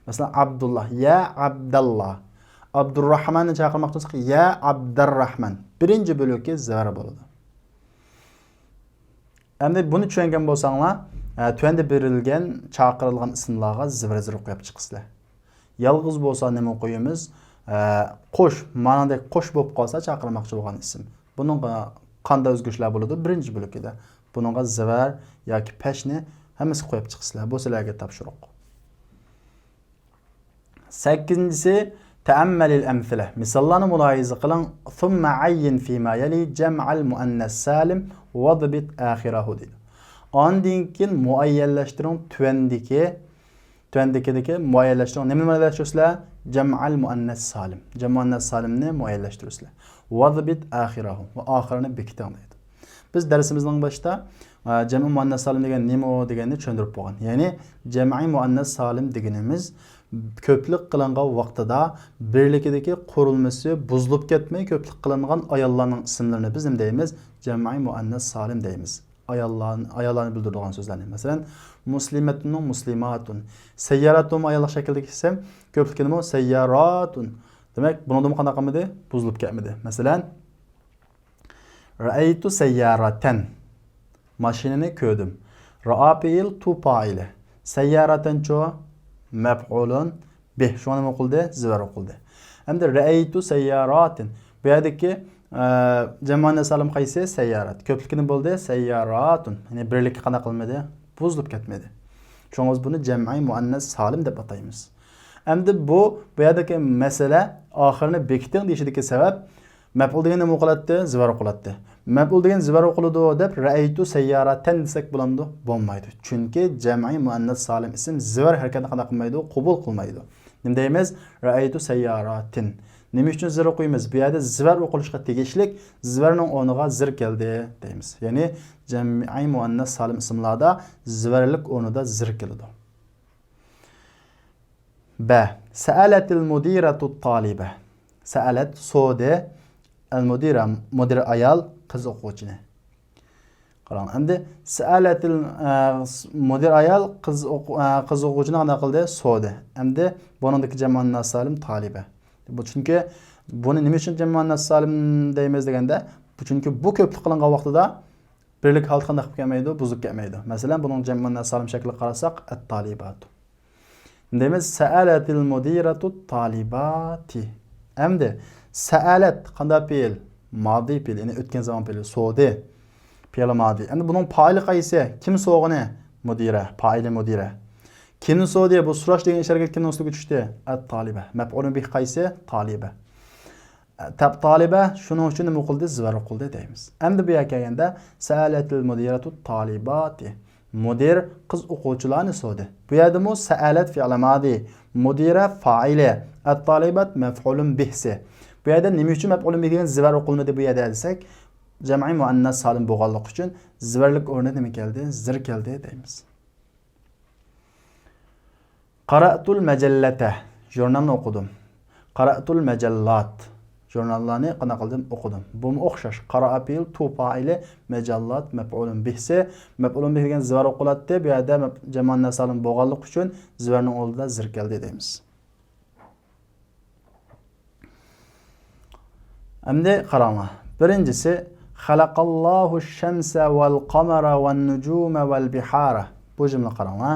Speaker 2: Masalan Abdullah, ya Abdullah. Abdurrahmanni chaqirmoqchi bo'lsak, ya Abdurrahman. Birinchi bo'lagi zavar bo'ladi. Endi buni tushungan bo'lsanglar, tuanda berilgan chaqirilgan ismlarga zivr-zivr qo'yib chiqsizlar. Yolg'iz bo'lsa nima qo'yamiz? Qo'sh, ma'nodagi qo'sh bo'lib qolsa chaqirmoqchi bo'lgan ism. Buningga qanday o'zgarishlar bo'ladi? Birinchi bo'lakida. Buningga zivr yoki pashni hammasi qo'yib chiqsizlar. Bu sizlarga topshiriq. 8-si ta'ammalil amthila. Misollarni muloyiza qiling. Thumma ayyin fi ma yali jam'al muannas salim wadbit akhirahu dedi. Ondan keyin muayyanlashtiring tuandikidagi muayyanlashtiring. Nima muayyanlashtirsizlar? Jam'al muannas salim. Muannas salimni muayyanlashtirsizlar. Wadbit akhirahu. Va oxirini bekiting deydi. Biz darsimizning boshida jam'u muannas salim degan nima deganni tushuntirib qo'ygan. Ya'ni jam'i muannas salim deganimiz ko'plik qilingan vaqtida birlikdagi qurilmasi buzilib ketmay ko'plik qilingan ayollarning ismlarini biz nima deymiz? Jam'i muannas salim deymiz. Ayollarni bildiradigan so'zlarni. Masalan, muslimatun muslimatun. Sayyaratun ayollar shaklidagi ism ko'plik nima? Sayyaratun. Demak, buningda qanday qilmadi? Buzilib ketmadi. Masalan, ra'aytu sayyaratan. Mashinani ko'rdim. Ra'apil tu fa'ili. Sayyaratan cho maf'ulun bih. Shuni nima qildi? Zivr o'qildi. Endi ra'aytu sayyaratin. Bu yerdagi jamoani salim qaysi? Sayyarat. Ko'plikni bo'ldi? Sayyaratun. Ya'ni birlikka qana qilmadi? Buzilib ketmadi. Chunki buni jam'i muannas salim deb ataymiz. Endi bu yerdagi masala oxirini bekiting deyishidagi sabab maf'ul degan nima qiladi? Zivr o'qiladi. Maf'ul degan zivr o'qiladi deb ra'aytu sayyaratan desak bo'ladi? Bo'lmaydi. Chunki jam'i muannas salim ism zivr harakatini qana qilmaydi, qabul qilmaydi. Nima deymiz? Ra'aytu sayyaratin. Nima uchun zivr o'qiymiz? Bu yerda zivr o'qilishga tegishlik zivrning o'rniga zir keldi deymiz. Ya'ni jam'i muannas salim ismlarda zivrlik o'rnida zir keladi. B. Sa'alatil mudiratu taliba. Sa'alat so'di al-mudira, mudir ayol qiz o'quvchini. Qarang, endi sa'alatil mudir ayol qiz o'quvchini qanday qildi? So'di. Endi buningdagi jam'i muannas salim taliba. Bu chunki buni nima uchun jam'i muannas salim deymiz deganda, chunki bu ko'plik qilingan vaqtida birlik holat qanday qilib kelmaydi, buzib kelmaydi. Masalan, buning jam'i muannas salim shakli qarasak, at-talibatu. Deymiz sa'alatil mudiratu talibati. Endi sa'alat qanday fe'l? Madi fe'l, ya'ni o'tgan zaman fe'li. So'di. Fe'l madi. Endi buning fa'ili qaysi? Kim so'g'ini? Mudira, fa'ili mudira. Kim so'di? Bu so'rash degan isharaga kimning ustiga tushdi? At-taliba. Maf'ulun bih qaysi? Taliba. Taliba shuning uchun nima qildi? Zivr qildi deymiz. Endi bu yerga kelganda sa'alatil mudiratu talibati. Mudir qiz o'quvchilarni so'di. Bu yerda mu sa'alat fi'li madi, mudira fa'ili, at-talibat maf'ulun bihsi. Bu yerda nima uchun maf'ulun bih degan zivr o'qilmadi bu yerda desak, jam'i muannas salim bo'lganligi uchun zivrlik o'rnida nima keldi? Zir keldi deymiz. Qara'tul majallata. Jurnalni o'qidim. Qara'tul majallat. Jurnallarni qana qildim? O'qidim. Bu o'xshash. Qara'a fe'l tu fa'ili, majallat maf'ulun bihsi. Maf'ulun bih degan zivr o'qiladi. Bu yerda jam'i muannas salim bo'lganligi uchun zivrning o'rnida zir keldi deymiz. Endi qaranglar. Birinchisi xalaqallohu ash-shamsa wal qamara wan nujuma wal bihara. Bu jumla qaranglar.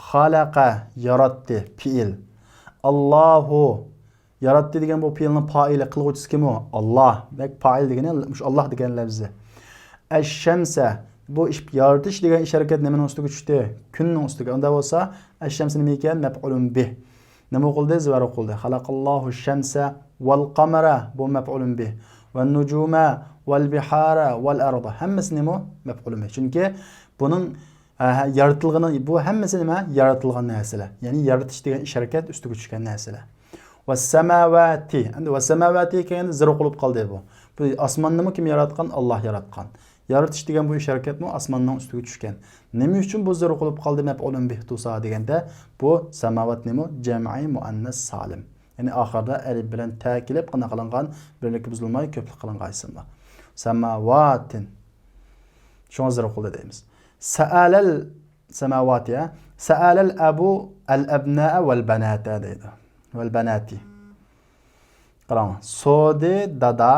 Speaker 2: Xalaqa yaratdi fi'il. Allahu yaratdi degan bu fi'lning fa'ili qilguvchisi kim u? Alloh. Bak fa'il degani mush Alloh degan lafzi. Ash-shamsa bu yaratish degan ish harakat nimaning ustiga tushdi? Kunning ustiga. Unda bo'lsa ash-shamsa nima ekan? Maf'ulun bih. Nima qildi? Zivr qildi. Xalaqallohu ash-shamsa wal qamara bu maf'ulun bih. Wan nujuma wal bihara wal arda. Hammasi nima? Maf'ulun bih. Chunki buning yaratilgani bu hammasi nima? Yaratilgan narsalar. Ya'ni yaratish degan ish harakat ustiga tushgan narsalar. Was-samawati. Endi was-samawati kelganda zir qilib qoldi bu. Bu osmonni kim yaratgan? Alloh yaratgan. Yaratish degan bu ish harakatmi osmonning ustiga tushgan. Nima uchun bu zir qilib qoldi maf'ulun bih tusa deganda bu samovat nima jam'i muannas salim. Ya'ni oxirida alif bilan ta'kidlab qana qilingan birlik buzilmay ko'plik qilingan ismlar. Samavatin. Shuni zir qildi deymiz. Sa'alal samawati ya. Sa'alal abu al abna'a wal banata deydi. Wal banati. Qarang. Sode dada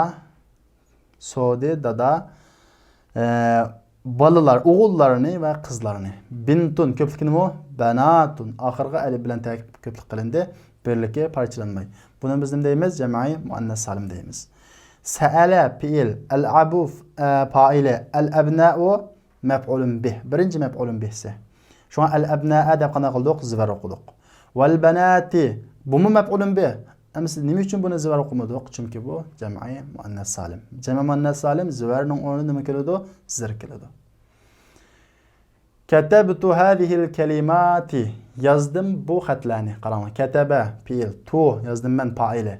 Speaker 2: balalar, o'g'illarni va qizlarni. Bintun ko'plik nima? Banatun. Oxirgi alif bilan ta'kid ko'plik qilindi. Birlikka parchalanmay. Buni biz nima deymiz? Jam'i muannas salim deymiz. Sa'ala fi'il, al-abu fa'ili, al-abna'u maf'ulun bih. Birinchi maf'ulun bihsi. Shuna al-abna'a deb qana qildik, zivar o'qidik. Wal banati bumi maf'ulun bih. Ammo nima uchun buni zivar o'qimadik? Chunki bu jam'i muannas salim. Jam'i muannas salim zivarning o'rnida nima keladi? Zir keladi. Katabtu hadhihi al-kalimati. Yazdım bu xatlarni. Qarang. Kataba fi'il, tu yazdım men fa'ili.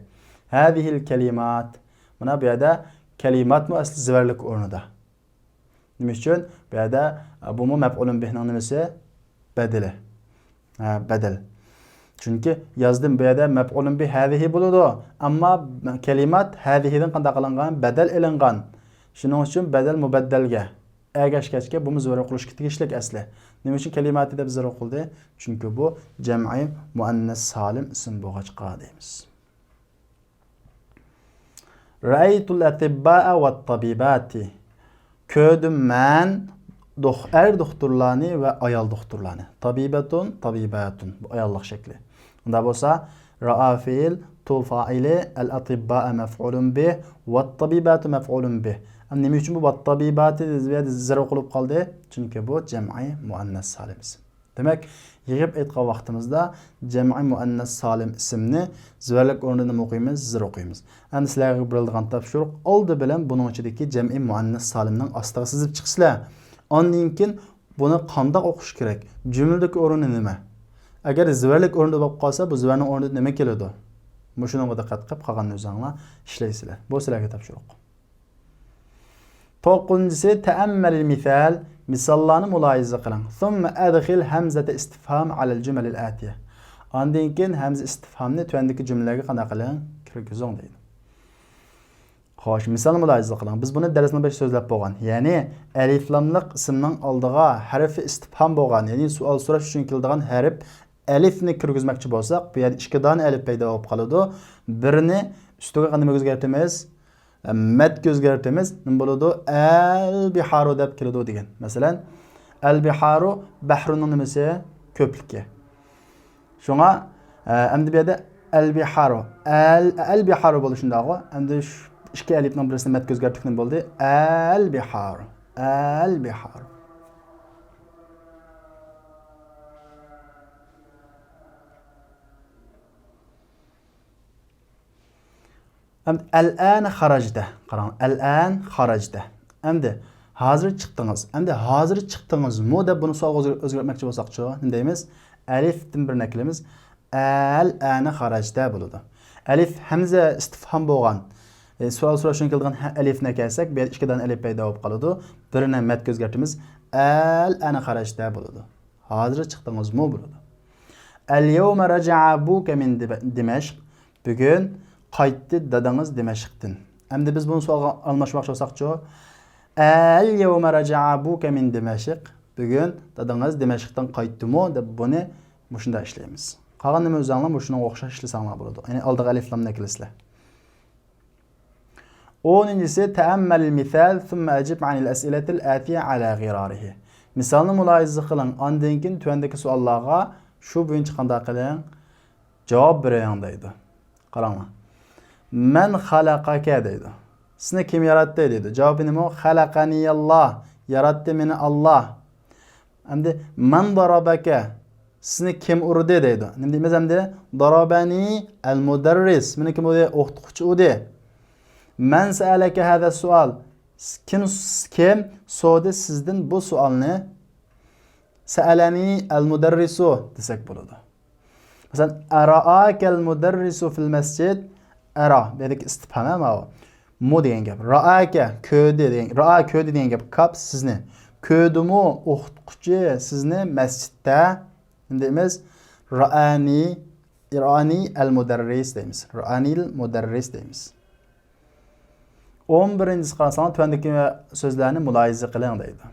Speaker 2: Hadhihi al-kalimat. Mana bu yerda kalimat mu asli zivarlik o'rnida. Nima uchun? Bu yerda bu maf'ulun bihning nimasi? Badali. Badal. Chunki yazdim bu yerda maf'ulun bih hadhihi bo'ladi. Ammo kalimat hadhihidan qanday qilingan? Badal ilingan. Shuning uchun badal mubaddalga agashgachga bu zivar qilishga tegishlik asli. Nima uchun kalimati deb zivar qildi? Chunki bu jam'i muannas salim ism bo'lg'achqa deymiz. Ra'aytul atibba'a wat tabibati. Ko'rdim men doktorlarni va ayol doktorlarni. Tabibatun, tabibatun. Bu ayollik shakli. Unda bo'lsa ra'a fi'il, tu fa'ili, al-atibba'a maf'ulun bih, wat tabibatu maf'ulun bih. Nima uchun bu wat tabibati zira qilib qoldi? Chunki bu jam'i muannas salim ism. Demak, yig'ib aytgan vaqtimizda jam'i muannas salim ismni zivarlik o'rnida o'qiymiz, zir o'qiymiz. Endi sizlarga berilgan topshiriq oldi bilan buning ichidagi jam'i muannas salimning ostiga sizib chiqsizlar. Ondan keyin buni qanday o'qish kerak? Jumladagi o'rni nima? Agar zivarlik o'rnida bo'lib qolsa, bu zivarning o'rnida nima keladi? Shunga diqqat qilib qolganini o'zingizlar ishlaysizlar. Bu sizlarga topshiriq. To'qqincisi ta'ammalil misal, misallarni muloyiza qiling. Thumma adkhil hamzata istifham alal jumalil atiya. Ondan keyin hamza istifhamni tuvandagi jumlalarga qanday qiling? Kirgizing deydi. Xo'sh, misalni muloyiza qiling. Biz buni darsda besh so'zlab bo'lgan. Ya'ni alif lamliq ismning oldiga harfi istifham bo'lgan, ya'ni savol so'rash uchun keladigan harf alifni kirgizmoqchi bo'lsak, bu yerda ikki dona alif paydo bo'lib qoladi. Birini ustiga qanday o'zgartiramiz? Mad o'zgartiramiz. Nima bo'ladi? Al-biharu deb keladi degan. Masalan, al-biharu bahrunning nimasi? Ko'plikka. Shunga endi bu yerda al-biharu bo'lishindagi endi ikki alifning birisini mad o'zgartirib nima bo'ldi? Al-biharu. Al-biharu. Al-an kharajda. Qarang, al-an kharajda. Endi hozir chiqdingiz. Endi hozir chiqdingizmi deb buni savol o'zgartmoqchi bo'lsak-chi, nima deymiz? Alifdan bir naklimiz al-an kharajda bo'ladi. Alif hamza istifham bo'lgan. Savol so'rash uchun kelgan alifni kelsak, bu yerda ikkidan alif paydo bo'lib qoladi. Birini mad o'zgartimiz al-an kharajda bo'ladi. Hozir chiqdingizmi bo'ladi. Al-yawma raja'a abuka min Dimashq. Bugun qaytdi dadangiz Dimashqdan. Endi biz buni savolga almashmoqchi bo'lsak-chi, al-yawma raja'a abuka min Dimashq. Bugun dadangiz Dimashqdan qaytdimi deb buni shunda ishlaymiz. Qolgan nima o'zinglar shunga o'xshash ishlasanglar bo'ladi. Ya'ni oldiga alif lamni kilisizlar. 10-incisi ta'ammal misal thumma ajib anil as'ilatil atiya ala ghirarihi. Misalni muloyiza qiling, ondan keyin tuvandagi savollarga shu bo'yicha qanday qiling? Javob bering deydi. Qaranglar. Man xalaqaka deydi. Sizni kim yaratdi deydi. Javobi nima? Xalaqaniyalloh. Yaratdi meni Alloh. Endi man darabaka. Sizni kim urdi deydi. Nima deymiz endi? Darabani al-mudarris. Meni kim urdi? O'qituvchi urdi. Man sa'alaka hada sual. Kim so'radi sizdan bu savolni? Sa'alani al-mudarrisu desak bo'ladi. Masalan, ara'aka al-mudarrisu fil masjid. Ara, dedik istifham ama mu degan gap. Ra'aka ko'rdi degan. Ra'a ko'rdi degan gap kap sizni. Ko'rdimi o'qituvchi sizni masjidda deymiz. Ra'ani al-mudarris deymiz. Ra'anil mudarris deymiz. 11-ci qarasanlar tövəndəki sözlərini mülayiza qiling deydi.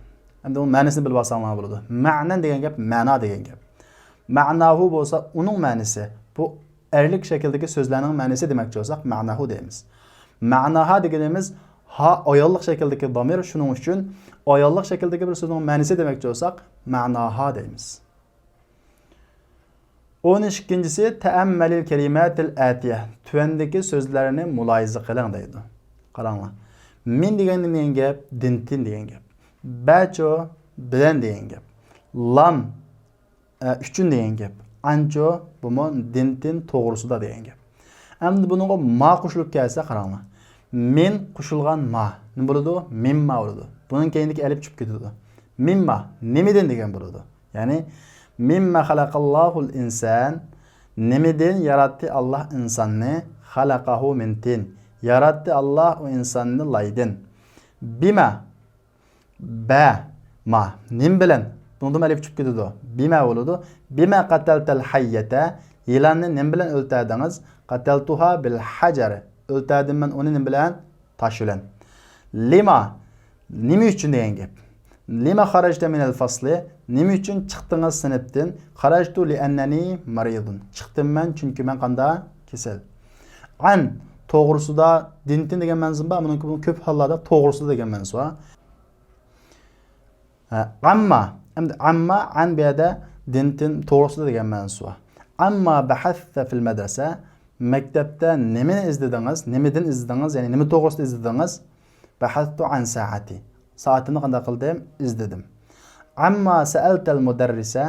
Speaker 2: Hem de onun ma'nosini bilib olsanglar bo'ladi. Ma'nan degan gap ma'no degan gap. Ma'nahu bo'lsa uning ma'nosi. Bu erlik shakldagi so'zlarning ma'nosi demoqchi bo'lsak, ma'nahu deymiz. Ma'naha deganimiz ha ayollik shakldagi domir, shuning uchun ayollik shakldagi bir so'zning ma'nosi demoqchi bo'lsak, ma'naha deymiz. 12-si ta'ammalil kalimatil atiya. Tövəndəki sözlərini mülayiza qiling deydi. Qaranglar. Min degan gap, dintin degan gap. Bacho bilan degan gap. Lam uchun degan gap. Ancho bu dintin to'g'risida degan gap. Endi bunga ma qo'shilib kelsa qaranglar. Min qo'shilgan ma. Nima bo'ladi? Mimma bo'ladi. Buning keyindagi alif tushib ketadi. Mimma nimidan degan bo'ladi. Ya'ni mimma xalaqallohul insan, nimidan yaratdi Alloh insonni, xalaqahu min tin. Yarattı Allah o insanını laydın. Bima ba ma nim bilen. Bundan elif çıkıp gidiyor. Bima oludu. Bima qataltal hayyata. Yılanı nim bilen öldürdünüz. Qataltuha bil hajar. Öldürdüm ben onu nim bilen taş bilen. Lima nimi üçün deyen gap. Lima kharajta minel fasli. Nimi üçün çıktınız sınıftan. Kharajtu li enneni maridun. Çıktım ben çünkü ben kanda kesel. An to'g'risida dintin degan ma'nosi bor, buni ko'p hollarda to'g'risida degan ma'nosi bor. Amma, endi amma an bu yerda dintin to'g'risida degan ma'nosi bor. Amma bahatha fil madrasa, maktabda nimani izladingiz, nimadan izladingiz, ya'ni nima to'g'risida izladingiz? Bahattu an saati. Soatini qanday qildim? Izladim. Amma sa'altal mudarrisa,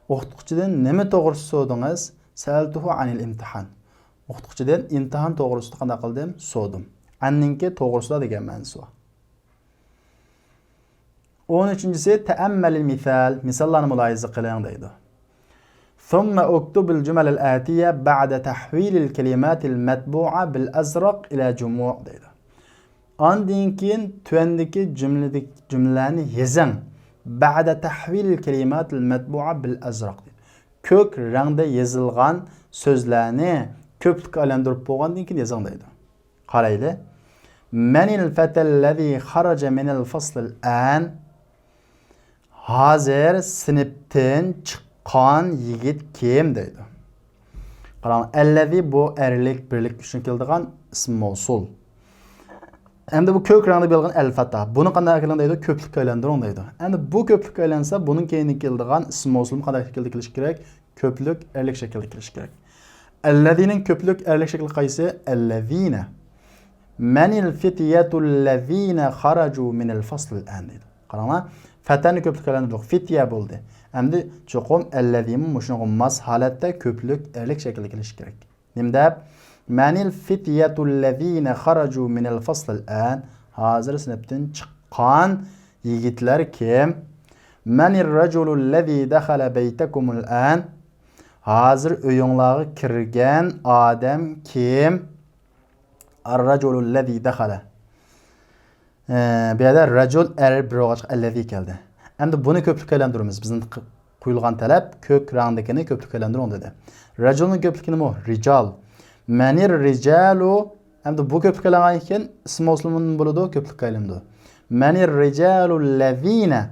Speaker 2: o'qituvchidan nima to'g'risida so'radingiz? Sa'altuhu anil imtihon. O'qituvchidan imtihon to'g'risida qanday qildim? So'radim. Anninki to'g'risida degan ma'nosi bor. 13-si ta'ammalil misal, misollarni muloyiza qiling deydi. Thumma uktubil jumalal atiya ba'da tahvilil kalimatil matbu'a bil azraq ila jumu' deydi. Ondan keyin tuvandagi jumlalarni yozing. Ba'da tahvilil kalimatil matbu'a bil azraq deydi. Ko'k rangda yozilgan so'zlarni ko'plikka aylantirib bo'lgandan keyin yozing deydi. Qarayli. Manil fatallazi kharaja minal faslil an. Hozir sinfdan chiqqan yigit kim deydi. Qarang, allazi bu erlik birlik uchun keladigan ism mavsul. Endi bu ko'k rangda bo'lgan al-fata. Buni qanday qiling deydi? Ko'plikka aylantiring deydi. Endi bu ko'plikka aylansa, buning keyinga keladigan ism mavsul qanday shaklda kelish kerak? Ko'plik erlik shaklda kelish kerak. Allazinin köplük erlik şekli qaysi? Allazina. Manil fityatul lazina kharaju minal fasl al-an deydi. Qaranglar, fatani köplük aylantirdik. Fitya bo'ldi. Endi cho'qim allazimin mushunga mas holatda ko'plük erlik shaklda kelish kerak. Nimda? Manil fityatul lazina kharaju minal fasl al-an. Hozir sinfdan chiqqan yigitlar kim? Manir rajulul lazi dakhala baytakum al-an. Hazır uyuңlarga kirgan odam kim? Ar-rajulul ladzi dakhala. Bu yerda rajul bir allazi keldi. Endi buni ko'plikka aylantiramiz. Bizning qo'yilgan talab ko'k rangdagini ko'plikka aylantiring dedi. Rajulning ko'pligi nima? Rijal. Manir rijalu. Endi bu ko'plikka aylangan ekan ism mavsulun bo'ladi, ko'plikka aylandi. Manir rijalul ladina.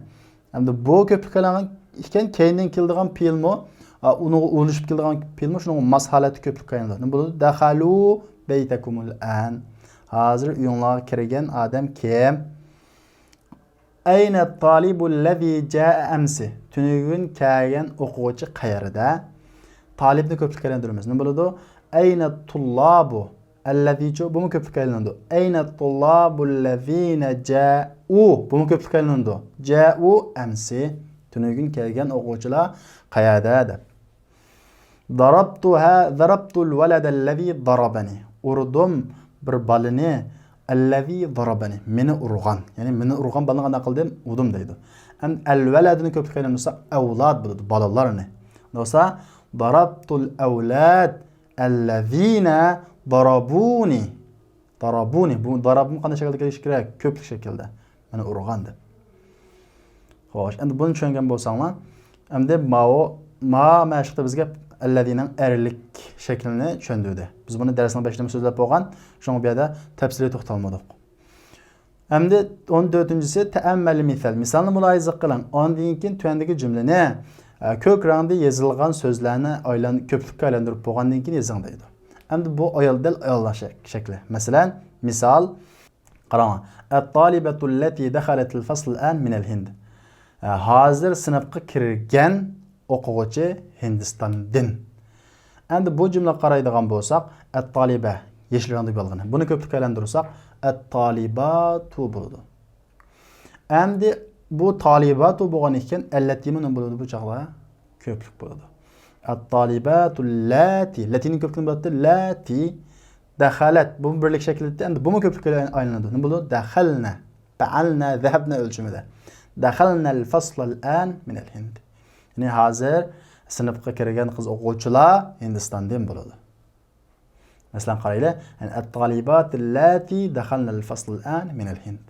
Speaker 2: Endi bu ko'plikka aylangan ekan keyindan keladigan fe'lmi? Onu oluşup keldiğin filmi şunun mas haleti köplük kaynağı. Bu dakhalu beytakumul an. Hazır uyuңlarga kirgan adam kim? Ayna talibul ladzi jaa amsi. Tunugun kelgan o'quvchi qayerda? Talibni köplük aylantiramiz. Nima bo'ladi? Ayna tullabu allazi bu mu köplük aylandi? Ayna tullabul ladzina jaa'u bu mu köplük aylandi? Jaa'u amsi. Tunugun kelgan o'quvchilar qayerda? Darabtul valada allazi darabani. Urdum bir balini allazi darabani. Meni urgan. Yani meni urgan balani qanday qildim? Udum deydi. Ham al-valadni ko'plik aylansa avlod bo'ladi, bolalarni. Do'sa darabtul avlad allazina darabuni. darabuni. Bu darabni qanday shaklda kelishi kerak? Ko'plik shaklda. Mana urgan deb. Xo'sh, endi buni tushungan bo'lsanglar, endi ma'shqda bizga allazining erlik shaklini tushundirdi. Biz buni darsning boshida so'zlab bo'lgan, shunga bu yerda tafsiliy to'xtalmadik. Endi 14-si ta'ammal misal. Misalni mulohaza qiling. Ondan keyin tuvandagi jumlani ko'k rangda yozilgan so'zlarni ko'plikka aylantirib bo'lgandan keyin yozing deydi. Endi bu ayollar shakli. Masalan, misal qarang. At-talibatu allati dakhalat al-fasl al-an min al-Hind. Hozir sinfga kirgan o'quvchi Hindistondan. Endi bu jumla qaraydigan bo'lsak, at-taliba yeşil rangda bo'lgan. Buni ko'plikka aylantirsak, at-talibatu bo'ladi. Endi bu talibatu bo'lgan ekan, allati nima bo'ladi bu chaqda? Ko'plik bo'ladi. At-talibatu allati, latining ko'pligiini bo'ladi, lati dakhalat. Bu birlik shaklida. Endi buni ko'plikka aylanadi. Nima bo'ladi? Dakhalna, fa'alna, zahabna o'lchimida. Dakhalna al-fasl al-an min al-Hind. Ya'ni hozir sinfga kirgan qiz o'quvchilar Hindistondan bo'ladi. Masalan qaraylar, yani at-talibat allati dakhalna al-fasl al-an min al-Hind.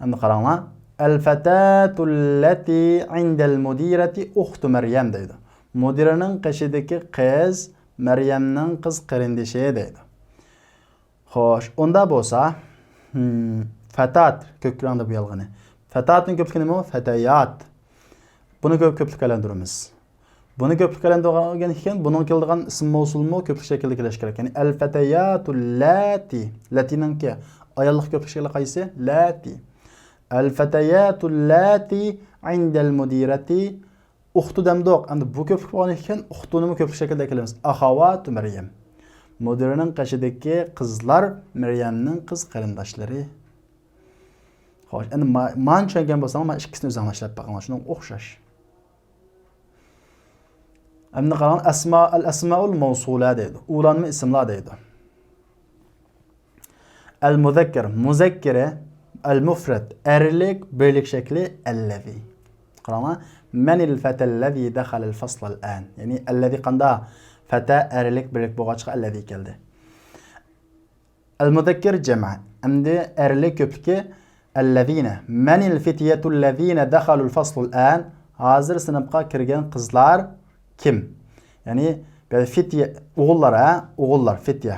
Speaker 2: Endi qaranglar, al-fatatu allati 'inda al-mudirati ukhtu Maryam deydi. Mudiraning qishidagi qiz Maryamning qiz qarindishi deydi. Xo'sh, unda bo'lsa, fatat ko'krangda bu yolg'ini. Fatatning ko'pligi nima? Fatayat. Buni ko'plikka aylantiramiz. Buni ko'plikka aylantirgan ekan, buning keladigan ism mavsulmi ko'plik shaklida kelishi kerak. Ya'ni al-fatayatu allati, latinanki ayollik ko'plik shakli qaysi? Lati. Al-fatayatu allati 'inda al-mudirati ukhtu damdoq. Endi bu ko'plik bo'lgan ekan, ukhtuni ko'plik shaklida kelamiz. Akhawatu Maryam. Mudiraning qishidagi qizlar Maryamning qiz qarindoshlari. Xo'sh, endi men tushungan bo'lsam, men ikkisini o'zim anglashib baqaman, shunga o'xshash. Endi qarang, al-asmaul mavsula deydi. Ulanma ismlar deydi. Al-muzakkar, muzakkara, al-mufrad, erlik, birlik shakli allazi. Qarang, manil fata allazi dakhala al-fasl al-an. Ya'ni allazi qanda fata erlik birlik bo'lg'achqa allazi keldi. Al-muzakkar jama'. Endi erlik ko'pligi allazina. Manil fityatu allazina dakhalu al-fasl al-an. Hozir sinfga kirgan qizlar kim? Yani fitya o'g'illar fitya.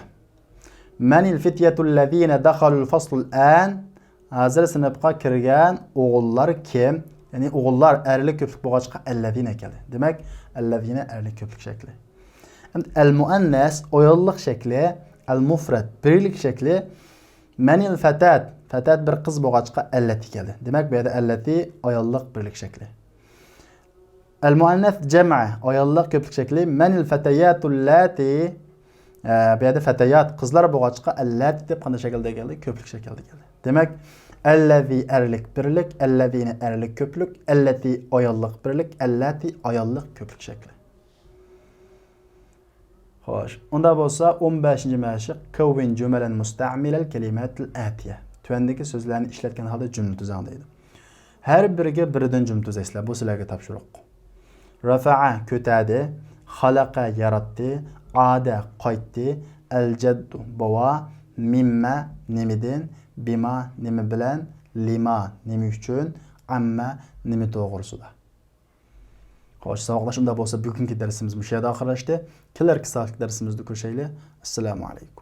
Speaker 2: Manil fityatu allazina dakhalu al-fasl al-an. Hozir sinfga kirgan o'g'illar kim? Yani o'g'illar erlik ko'plik bo'lg'achqa allazina keldi. Demak, allazina erlik ko'plik shakli. Al-muannas ayollik shakli, al-mufrad birlik shakli. Manil fatat, fatat bir qiz bo'lg'achqa allati keldi. Demak, bu yerda allati ayollik birlik shakli. Al-muannas jam'a ayollik ko'plik shakli. Manil fatayatu allati, bu yerda fatayat qizlar bo'lg'achqa allati deb qanday shaklda keldi? Ko'plik shaklda keldi. Demak, allazi erlik birlik, allazina erlik ko'plik, allati ayollik birlik, allati ayollik ko'plik shakli. Xo'sh, unda bo'lsa 15-mashq kavvin jumalan musta'milal kalimatul atiya. Tuvandagi so'zlarni ishlatgan holda jumla tuzang deydi. Har biriga biridan jumla tuzaysizlar. Bu sizlarga topshiriq. Rafa'a ko'tadi, xalaqa yaratdi, ada qaytdi, al-jaddu bova, mimma nimidan, bima nima bilan, lima nima uchun, amma nima to'g'risida. Xo'sh, savoqlashimda bo'lsa bugungi darsimiz bu yerda oxirlashdi. Kelarki soatlik darsimizda ko'rishaylik. Assalomu alaykum.